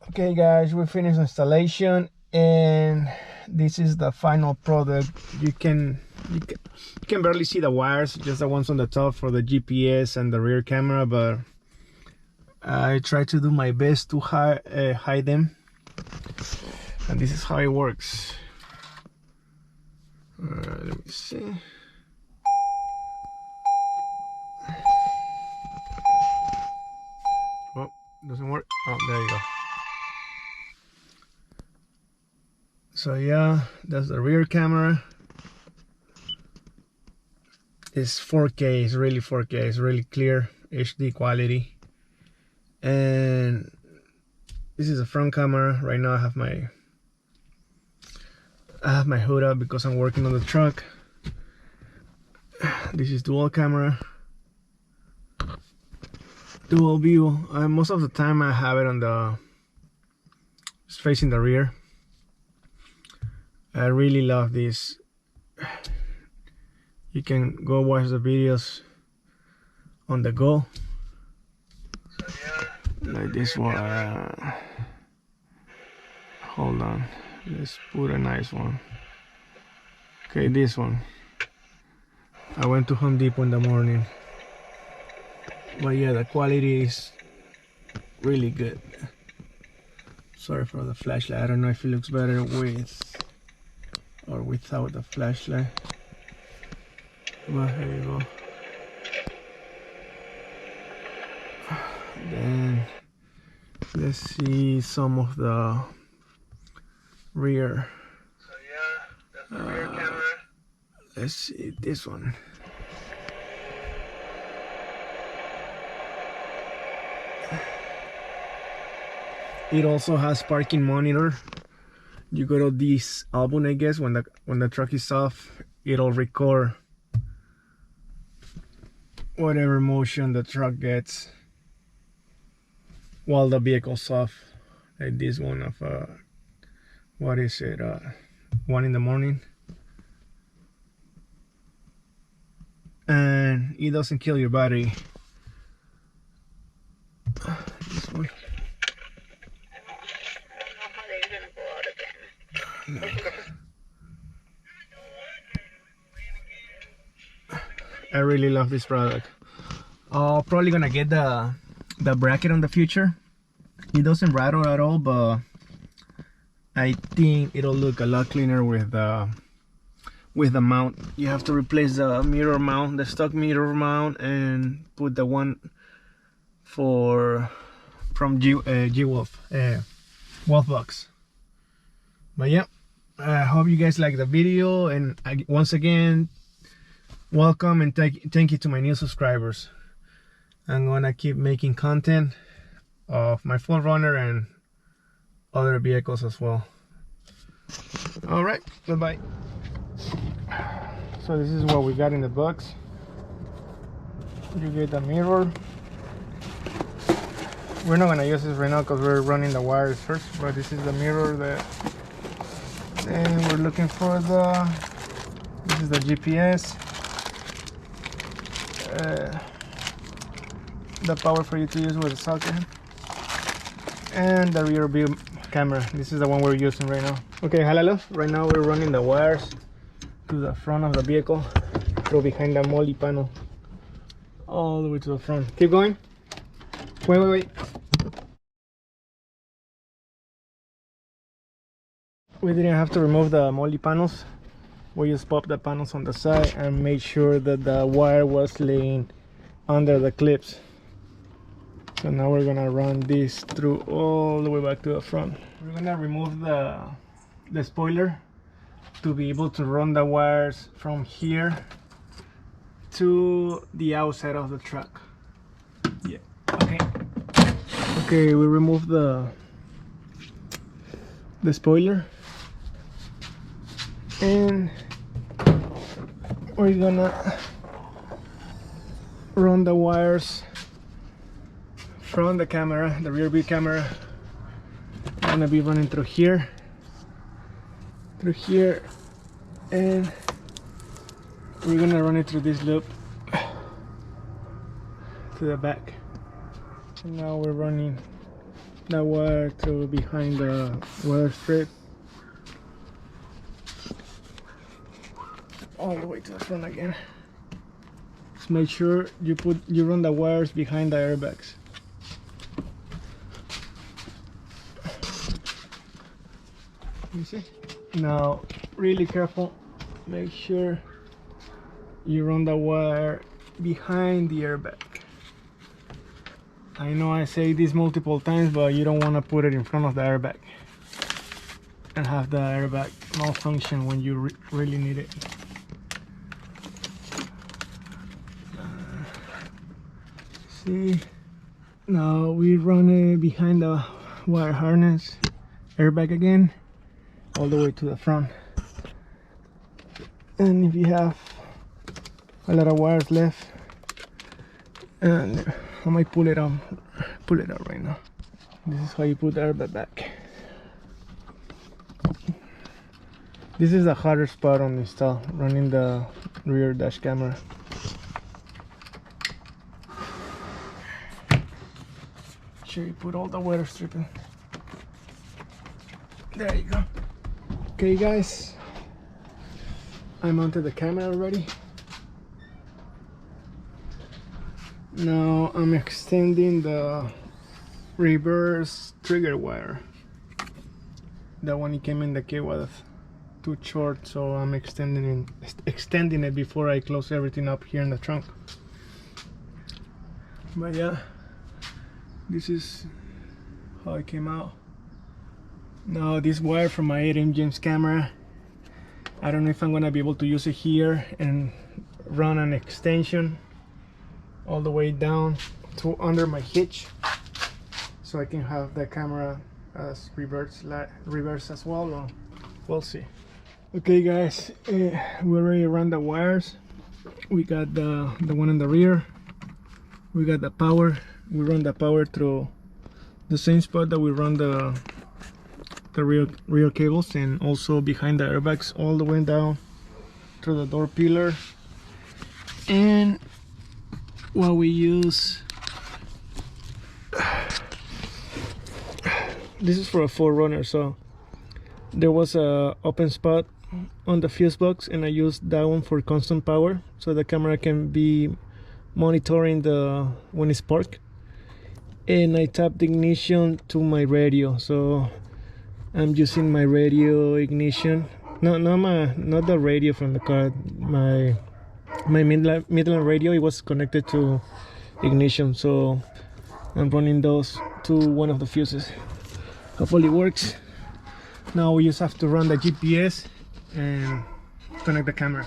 Okay guys, we finished installation and this is the final product. You can barely see the wires, just the ones on the top for the GPS and the rear camera, but I try to do my best to hide them, and this is how it works. Let me see. Oh, doesn't work. Oh, there you go. So yeah, that's the rear camera. It's 4K, it's really 4K, it's really clear HD quality. And this is a front camera. Right now I have my hood up because I'm working on the truck. This is dual camera, dual view. Most of the time I have it on the just facing the rear. I really love this. You can go watch the videos on the go. So yeah, like this one. Hold on, let's put a nice one. Okay, this one. I went to Home Depot in the morning, but yeah, the quality is really good. Sorry for the flashlight. I don't know if it looks better with or without the flashlight, but here you go. Then let's see some of the rear. So yeah, that's the rear camera. Let's see this one. It also has parking monitor. You go to this album, I guess, when the truck is off, it'll record whatever motion the truck gets while the vehicle's off. Like this one of what is it, 1 in the morning. And it doesn't kill your battery. This one. No. I really love this product. Probably gonna get the bracket on the future. It doesn't rattle at all, but I think it'll look a lot cleaner with the mount. You have to replace the mirror mount, the stock mirror mount, and put the one from Wolfbox. But yeah, I hope you guys like the video, and once again, welcome and thank you to my new subscribers. I'm gonna keep making content of my 4runner and other vehicles as well. All right, bye-bye. So this is what we got in the box. You get the mirror. We're not gonna use this right now because we're running the wires first, but this is the mirror that, and we're looking for this is the GPS, the power for you to use with the socket, and the rear view camera. This is the one we're using right now. Okay, halalo. Right now we're running the wires to the front of the vehicle through behind the molly panel all the way to the front. Keep going. Wait. We didn't have to remove the molly panels. We just popped the panels on the side and made sure that the wire was laying under the clips. So now we're gonna run this through all the way back to the front. We're gonna remove the spoiler to be able to run the wires from here to the outside of the truck. Yeah. Okay, we removed the spoiler, and we're gonna run the wires from the camera, the rear view camera. I'm gonna be running through here, and we're gonna run it through this loop to the back. And now we're running that wire to behind the weather strip all the way to the front again. Just make sure you run the wires behind the airbags. You see? Now, really careful. Make sure you run the wire behind the airbag. I know I say this multiple times, but you don't want to put it in front of the airbag and have the airbag malfunction when you really need it. See, now we run it behind the wire harness airbag again, all the way to the front. And if you have a lot of wires left, and I might pull it out right now. This is how you put the airbag back. This is the harder spot on the install, running the rear dash camera. Make sure you put all the weather stripping. There you go. Okay guys, I mounted the camera already. Now I'm extending the reverse trigger wire. That one it came in the kit was too short, so I'm extending it before I close everything up here in the trunk. But yeah, this is how it came out. Now this wire from my 8mm James camera, I don't know if I'm gonna be able to use it here and run an extension all the way down to under my hitch, so I can have the camera as reverse as well. Or we'll see. Okay guys, we already ran the wires. We got the one in the rear, we got the power. We run the power through the same spot that we run the rear cables, and also behind the airbags all the way down through the door pillar. And what we use, this is for a 4runner, so there was a open spot on the fuse box, and I used that one for constant power, so the camera can be monitoring when it's parked. And I tapped the ignition to my radio, so I'm using my radio ignition. Not the radio from the car. My Midland radio, it was connected to ignition, so I'm running those to one of the fuses. Hopefully it works. Now we just have to run the GPS and connect the camera.